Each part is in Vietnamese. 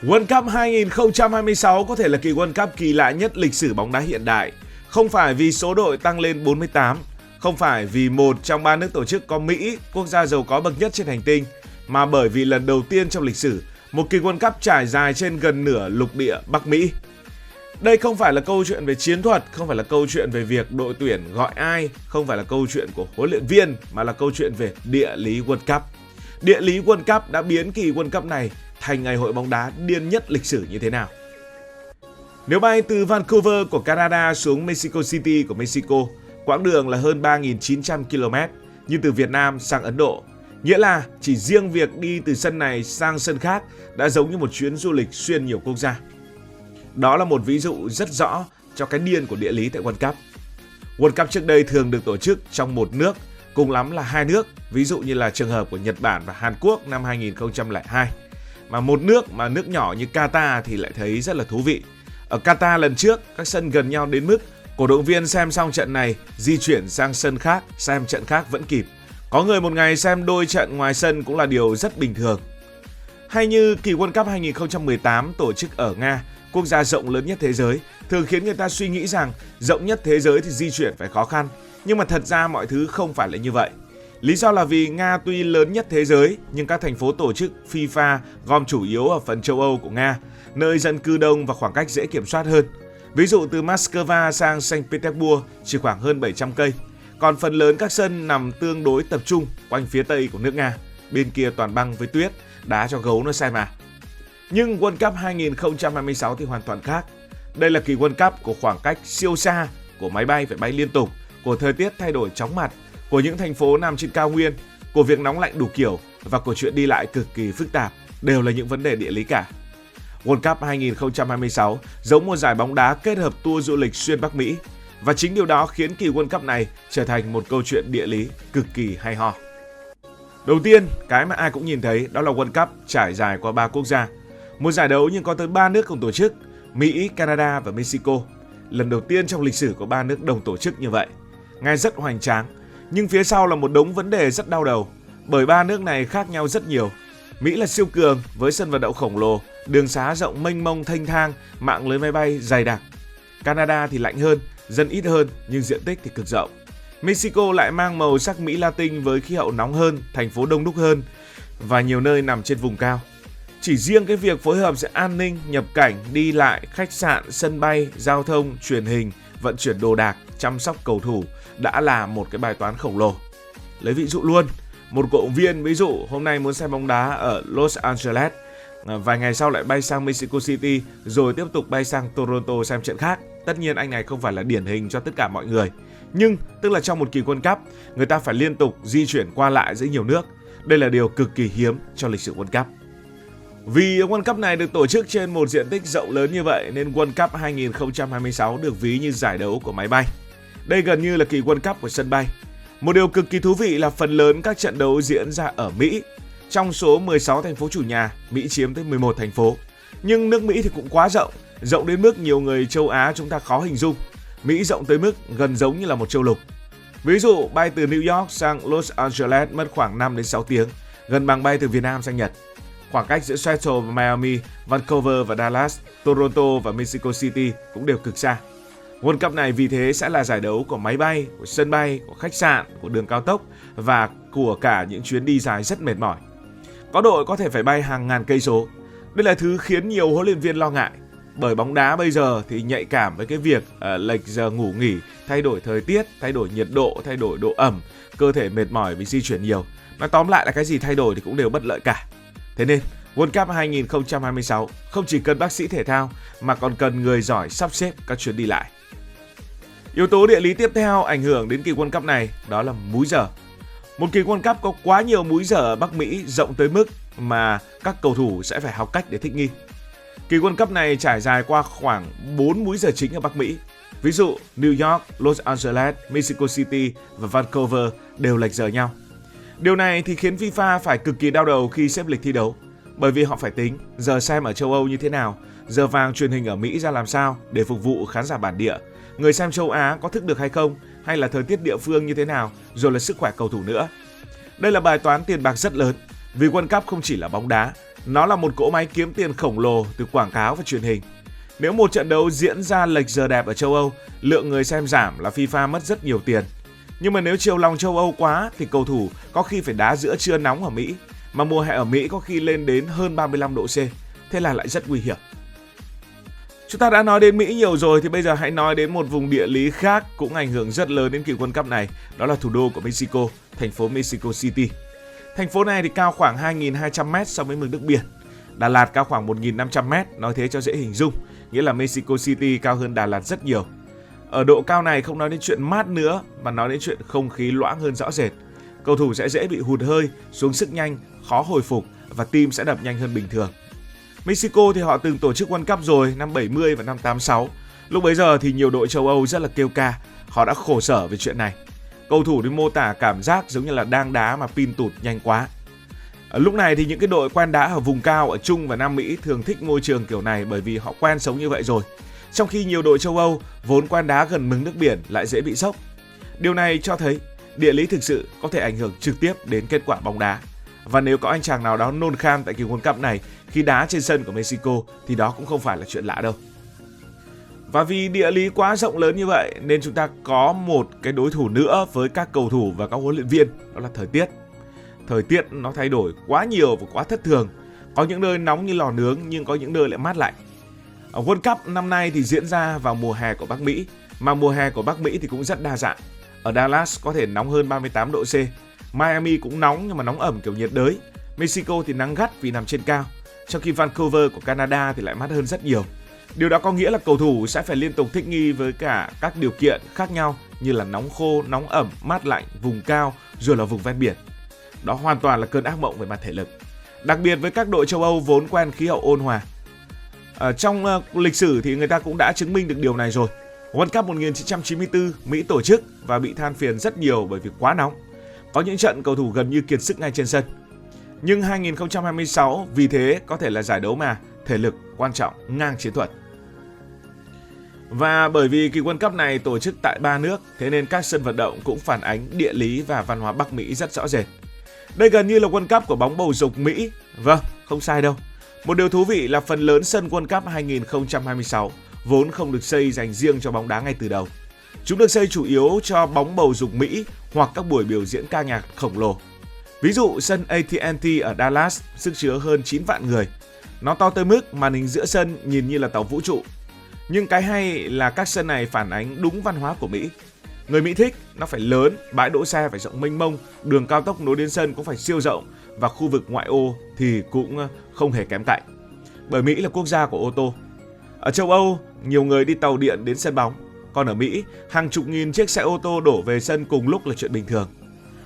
World Cup 2026 có thể là kỳ World Cup kỳ lạ nhất lịch sử bóng đá hiện đại. Không phải vì số đội tăng lên 48, không phải vì một trong ba nước tổ chức có Mỹ, quốc gia giàu có bậc nhất trên hành tinh, mà bởi vì lần đầu tiên trong lịch sử, một kỳ World Cup trải dài trên gần nửa lục địa Bắc Mỹ. Đây không phải là câu chuyện về chiến thuật, không phải là câu chuyện về việc đội tuyển gọi ai, không phải là câu chuyện của huấn luyện viên, mà là câu chuyện về địa lý World Cup. Địa lý World Cup đã biến kỳ World Cup này thành ngày hội bóng đá điên nhất lịch sử như thế nào. Nếu bay từ Vancouver của Canada xuống Mexico City của Mexico, quãng đường là hơn 3.900 km, như từ Việt Nam sang Ấn Độ. Nghĩa là chỉ riêng việc đi từ sân này sang sân khác đã giống như một chuyến du lịch xuyên nhiều quốc gia. Đó là một ví dụ rất rõ cho cái điên của địa lý tại World Cup. World Cup trước đây thường được tổ chức trong một nước, cùng lắm là hai nước, ví dụ như là trường hợp của Nhật Bản và Hàn Quốc năm 2002. Mà một nước nhỏ như Qatar thì lại thấy rất là thú vị. Ở Qatar lần trước, các sân gần nhau đến mức cổ động viên xem xong trận này di chuyển sang sân khác, xem trận khác vẫn kịp. Có người một ngày xem đôi trận ngoài sân cũng là điều rất bình thường. Hay như kỳ World Cup 2018 tổ chức ở Nga, quốc gia rộng lớn nhất thế giới, thường khiến người ta suy nghĩ rằng rộng nhất thế giới thì di chuyển phải khó khăn. Nhưng mà thật ra mọi thứ không phải là như vậy. Lý do là vì Nga tuy lớn nhất thế giới, nhưng các thành phố tổ chức FIFA gom chủ yếu ở phần châu Âu của Nga, nơi dân cư đông và khoảng cách dễ kiểm soát hơn. Ví dụ từ Moscow sang Saint Petersburg chỉ khoảng hơn 700 cây. Còn phần lớn các sân nằm tương đối tập trung quanh phía tây của nước Nga. Bên kia toàn băng với tuyết, đá cho gấu nó say mà. Nhưng World Cup 2026 thì hoàn toàn khác. Đây là kỳ World Cup của khoảng cách siêu xa, của máy bay phải bay liên tục, của thời tiết thay đổi chóng mặt, của những thành phố nằm trên cao nguyên, của việc nóng lạnh đủ kiểu và của chuyện đi lại cực kỳ phức tạp, đều là những vấn đề địa lý cả. World Cup 2026 giống một giải bóng đá kết hợp tour du lịch xuyên Bắc Mỹ, và chính điều đó khiến kỳ World Cup này trở thành một câu chuyện địa lý cực kỳ hay ho. Đầu tiên, cái mà ai cũng nhìn thấy đó là World Cup trải dài qua 3 quốc gia. Một giải đấu nhưng có tới 3 nước cùng tổ chức, Mỹ, Canada và Mexico. Lần đầu tiên trong lịch sử có 3 nước đồng tổ chức như vậy. Nghe rất hoành tráng, nhưng phía sau là một đống vấn đề rất đau đầu, bởi 3 nước này khác nhau rất nhiều. Mỹ là siêu cường với sân vận động khổng lồ, đường xá rộng mênh mông thênh thang, mạng lưới máy bay dày đặc. Canada thì lạnh hơn, dân ít hơn nhưng diện tích thì cực rộng. Mexico lại mang màu sắc Mỹ Latin với khí hậu nóng hơn, thành phố đông đúc hơn và nhiều nơi nằm trên vùng cao. Chỉ riêng cái việc phối hợp giữa an ninh, nhập cảnh, đi lại, khách sạn, sân bay, giao thông, truyền hình, vận chuyển đồ đạc, chăm sóc cầu thủ đã là một cái bài toán khổng lồ. Lấy ví dụ luôn, một cổ động viên ví dụ hôm nay muốn xem bóng đá ở Los Angeles, vài ngày sau lại bay sang Mexico City rồi tiếp tục bay sang Toronto xem trận khác. Tất nhiên anh này không phải là điển hình cho tất cả mọi người, nhưng tức là trong một kỳ World Cup, người ta phải liên tục di chuyển qua lại giữa nhiều nước. Đây là điều cực kỳ hiếm cho lịch sử World Cup. Vì World Cup này được tổ chức trên một diện tích rộng lớn như vậy nên World Cup 2026 được ví như giải đấu của máy bay. Đây gần như là kỳ World Cup của sân bay. Một điều cực kỳ thú vị là phần lớn các trận đấu diễn ra ở Mỹ. Trong số 16 thành phố chủ nhà, Mỹ chiếm tới 11 thành phố. Nhưng nước Mỹ thì cũng quá rộng, rộng đến mức nhiều người châu Á chúng ta khó hình dung. Mỹ rộng tới mức gần giống như là một châu lục. Ví dụ bay từ New York sang Los Angeles mất khoảng 5 đến 6 tiếng, gần bằng bay từ Việt Nam sang Nhật. Khoảng cách giữa Seattle và Miami, Vancouver và Dallas, Toronto và Mexico City cũng đều cực xa. World Cup này vì thế sẽ là giải đấu của máy bay, của sân bay, của khách sạn, của đường cao tốc và của cả những chuyến đi dài rất mệt mỏi. Có đội có thể phải bay hàng ngàn cây số. Đây là thứ khiến nhiều huấn luyện viên lo ngại. Bởi bóng đá bây giờ thì nhạy cảm với cái việc lệch giờ ngủ nghỉ, thay đổi thời tiết, thay đổi nhiệt độ, thay đổi độ ẩm, cơ thể mệt mỏi vì di chuyển nhiều. Nói tóm lại là cái gì thay đổi thì cũng đều bất lợi cả. Thế nên World Cup 2026 không chỉ cần bác sĩ thể thao mà còn cần người giỏi sắp xếp các chuyến đi lại. Yếu tố địa lý tiếp theo ảnh hưởng đến kỳ World Cup này đó là múi giờ. Một kỳ World Cup có quá nhiều múi giờ ở Bắc Mỹ rộng tới mức mà các cầu thủ sẽ phải học cách để thích nghi. Kỳ World Cup này trải dài qua khoảng 4 múi giờ chính ở Bắc Mỹ. Ví dụ New York, Los Angeles, Mexico City và Vancouver đều lệch giờ nhau. Điều này thì khiến FIFA phải cực kỳ đau đầu khi xếp lịch thi đấu, bởi vì họ phải tính giờ xem ở châu Âu như thế nào, giờ vàng truyền hình ở Mỹ ra làm sao để phục vụ khán giả bản địa, người xem châu Á có thức được hay không, hay là thời tiết địa phương như thế nào, rồi là sức khỏe cầu thủ nữa. Đây là bài toán tiền bạc rất lớn, vì World Cup không chỉ là bóng đá, Nó là một cỗ máy kiếm tiền khổng lồ từ quảng cáo và truyền hình. Nếu một trận đấu diễn ra lệch giờ đẹp ở châu Âu, lượng người xem giảm là FIFA mất rất nhiều tiền. Nhưng mà nếu chiều lòng châu Âu quá thì cầu thủ có khi phải đá giữa trưa nóng ở Mỹ, mà mùa hè ở Mỹ có khi lên đến hơn 35 độ C, thế là lại rất nguy hiểm. Chúng ta đã nói đến Mỹ nhiều rồi thì bây giờ hãy nói đến một vùng địa lý khác cũng ảnh hưởng rất lớn đến kỳ World Cup này, đó là thủ đô của Mexico, thành phố Mexico City. Thành phố này thì cao khoảng 2.200m so với mực nước biển. Đà Lạt cao khoảng 1.500m, nói thế cho dễ hình dung, nghĩa là Mexico City cao hơn Đà Lạt rất nhiều. Ở độ cao này không nói đến chuyện mát nữa mà nói đến chuyện không khí loãng hơn rõ rệt. Cầu thủ sẽ dễ bị hụt hơi, xuống sức nhanh, khó hồi phục và tim sẽ đập nhanh hơn bình thường. Mexico thì họ từng tổ chức World Cup rồi năm 70 và năm 86. Lúc bấy giờ thì nhiều đội châu Âu rất là kêu ca, họ đã khổ sở về chuyện này. Cầu thủ đi mô tả cảm giác giống như là đang đá mà pin tụt nhanh quá. Ở lúc này thì những cái đội quen đá ở vùng cao ở Trung và Nam Mỹ thường thích môi trường kiểu này bởi vì họ quen sống như vậy rồi. Trong khi nhiều đội châu Âu vốn quen đá gần mực nước biển lại dễ bị sốc. Điều này cho thấy địa lý thực sự có thể ảnh hưởng trực tiếp đến kết quả bóng đá. Và nếu có anh chàng nào đó nôn khan tại kỳ World Cup này khi đá trên sân của Mexico thì đó cũng không phải là chuyện lạ đâu. Và vì địa lý quá rộng lớn như vậy nên chúng ta có một cái đối thủ nữa với các cầu thủ và các huấn luyện viên, đó là thời tiết. Thời tiết nó thay đổi quá nhiều và quá thất thường. Có những nơi nóng như lò nướng nhưng có những nơi lại mát lạnh. Ở World Cup năm nay thì diễn ra vào mùa hè của Bắc Mỹ, mà mùa hè của Bắc Mỹ thì cũng rất đa dạng. Ở Dallas có thể nóng hơn 38 độ C. Miami cũng nóng nhưng mà nóng ẩm kiểu nhiệt đới. Mexico thì nắng gắt vì nằm trên cao. Trong khi Vancouver của Canada thì lại mát hơn rất nhiều. Điều đó có nghĩa là cầu thủ sẽ phải liên tục thích nghi với cả các điều kiện khác nhau như là nóng khô, nóng ẩm, mát lạnh, vùng cao rồi là vùng ven biển. Đó hoàn toàn là cơn ác mộng về mặt thể lực. Đặc biệt với các đội châu Âu vốn quen khí hậu ôn hòa. Trong lịch sử thì người ta cũng đã chứng minh được điều này rồi. World Cup 1994 Mỹ tổ chức và bị than phiền rất nhiều bởi vì quá nóng. Có những trận cầu thủ gần như kiệt sức ngay trên sân. Nhưng 2026 vì thế có thể là giải đấu mà thể lực quan trọng ngang chiến thuật. Và bởi vì kỳ World Cup này tổ chức tại 3 nước, thế nên các sân vận động cũng phản ánh địa lý và văn hóa Bắc Mỹ rất rõ rệt. Đây gần như là World Cup của bóng bầu dục Mỹ. Vâng, không sai đâu. Một điều thú vị là phần lớn sân World Cup 2026 vốn không được xây dành riêng cho bóng đá ngay từ đầu. Chúng được xây chủ yếu cho bóng bầu dục Mỹ hoặc các buổi biểu diễn ca nhạc khổng lồ. Ví dụ sân AT&T ở Dallas sức chứa hơn 9 vạn người. Nó to tới mức màn hình giữa sân nhìn như là tàu vũ trụ. Nhưng cái hay là các sân này phản ánh đúng văn hóa của Mỹ. Người Mỹ thích nó phải lớn, bãi đỗ xe phải rộng mênh mông, đường cao tốc nối đến sân cũng phải siêu rộng và khu vực ngoại ô thì cũng không hề kém cạnh. Bởi Mỹ là quốc gia của ô tô. Ở châu Âu, nhiều người đi tàu điện đến sân bóng. Còn ở Mỹ, hàng chục nghìn chiếc xe ô tô đổ về sân cùng lúc là chuyện bình thường.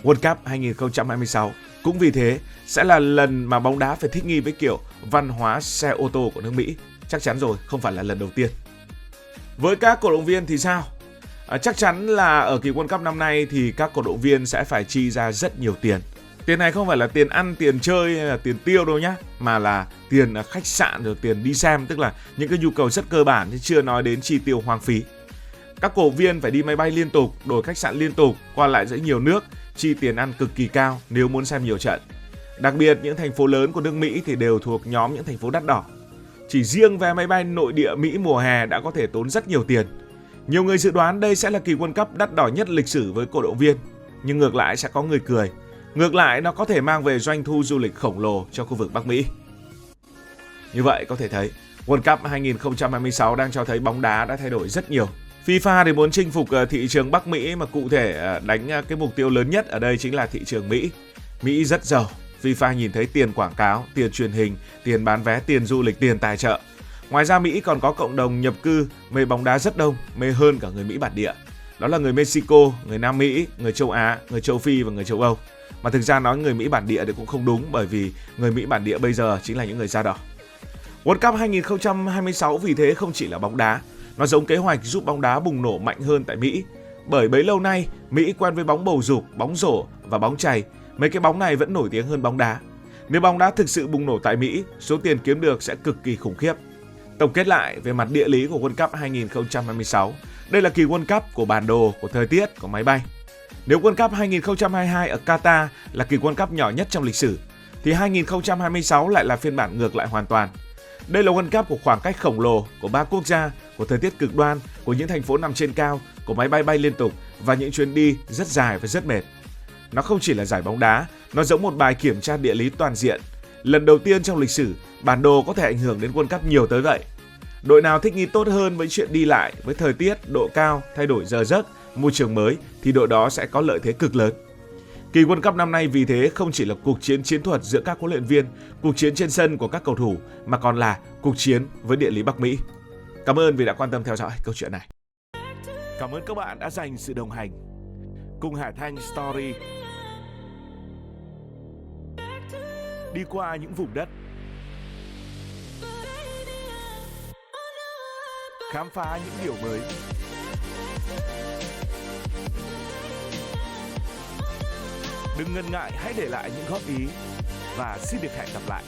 World Cup 2026 cũng vì thế sẽ là lần mà bóng đá phải thích nghi với kiểu văn hóa xe ô tô của nước Mỹ. Chắc chắn rồi, không phải là lần đầu tiên. Với các cổ động viên thì sao? Chắc chắn là ở kỳ World Cup năm nay thì các cổ động viên sẽ phải chi ra rất nhiều tiền. Tiền này không phải là tiền ăn, tiền chơi hay là tiền tiêu đâu nhá, mà là tiền khách sạn rồi tiền đi xem, tức là những cái nhu cầu rất cơ bản chứ chưa nói đến chi tiêu hoang phí. Các cổ động viên phải đi máy bay liên tục, đổi khách sạn liên tục, qua lại giữa nhiều nước, chi tiền ăn cực kỳ cao nếu muốn xem nhiều trận. Đặc biệt những thành phố lớn của nước Mỹ thì đều thuộc nhóm những thành phố đắt đỏ. Chỉ riêng vé máy bay nội địa Mỹ mùa hè đã có thể tốn rất nhiều tiền. Nhiều người dự đoán đây sẽ là kỳ World Cup đắt đỏ nhất lịch sử với cổ động viên, nhưng ngược lại sẽ có người cười. Ngược lại nó có thể mang về doanh thu du lịch khổng lồ cho khu vực Bắc Mỹ. Như vậy có thể thấy World Cup 2026 đang cho thấy bóng đá đã thay đổi rất nhiều. FIFA thì muốn chinh phục thị trường Bắc Mỹ mà cụ thể đánh cái mục tiêu lớn nhất ở đây chính là thị trường Mỹ. Mỹ rất giàu. FIFA nhìn thấy tiền quảng cáo, tiền truyền hình, tiền bán vé, tiền du lịch, tiền tài trợ. Ngoài ra Mỹ còn có cộng đồng nhập cư mê bóng đá rất đông, mê hơn cả người Mỹ bản địa. Đó là người Mexico, người Nam Mỹ, người châu Á, người châu Phi và người châu Âu. Mà thực ra nói người Mỹ bản địa thì cũng không đúng, bởi vì người Mỹ bản địa bây giờ chính là những người da đỏ. World Cup 2026 vì thế không chỉ là bóng đá, nó giống kế hoạch giúp bóng đá bùng nổ mạnh hơn tại Mỹ. Bởi bấy lâu nay, Mỹ quen với bóng bầu dục, bóng rổ và bóng chày. Mấy cái bóng này vẫn nổi tiếng hơn bóng đá. Nếu bóng đá thực sự bùng nổ tại Mỹ, số tiền kiếm được sẽ cực kỳ khủng khiếp. Tổng kết lại về mặt địa lý của World Cup 2026, đây là kỳ World Cup của bản đồ, của thời tiết, của máy bay. Nếu World Cup 2022 ở Qatar là kỳ World Cup nhỏ nhất trong lịch sử, thì 2026 lại là phiên bản ngược lại hoàn toàn. Đây là World Cup của khoảng cách khổng lồ, của 3 quốc gia, của thời tiết cực đoan, của những thành phố nằm trên cao, của máy bay bay liên tục và những chuyến đi rất dài và rất mệt. Nó không chỉ là giải bóng đá, nó giống một bài kiểm tra địa lý toàn diện. Lần đầu tiên trong lịch sử, bản đồ có thể ảnh hưởng đến World Cup nhiều tới vậy. Đội nào thích nghi tốt hơn với chuyện đi lại, với thời tiết, độ cao, thay đổi giờ giấc, môi trường mới thì đội đó sẽ có lợi thế cực lớn. Kỳ World Cup năm nay vì thế không chỉ là cuộc chiến chiến thuật giữa các huấn luyện viên, cuộc chiến trên sân của các cầu thủ mà còn là cuộc chiến với địa lý Bắc Mỹ. Cảm ơn vì đã quan tâm theo dõi câu chuyện này. Cảm ơn các bạn đã dành sự đồng hành cùng Hải Thanh Story. Đi qua những vùng đất, khám phá những điều mới. Đừng ngần ngại, hãy để lại những góp ý và xin được hẹn gặp lại.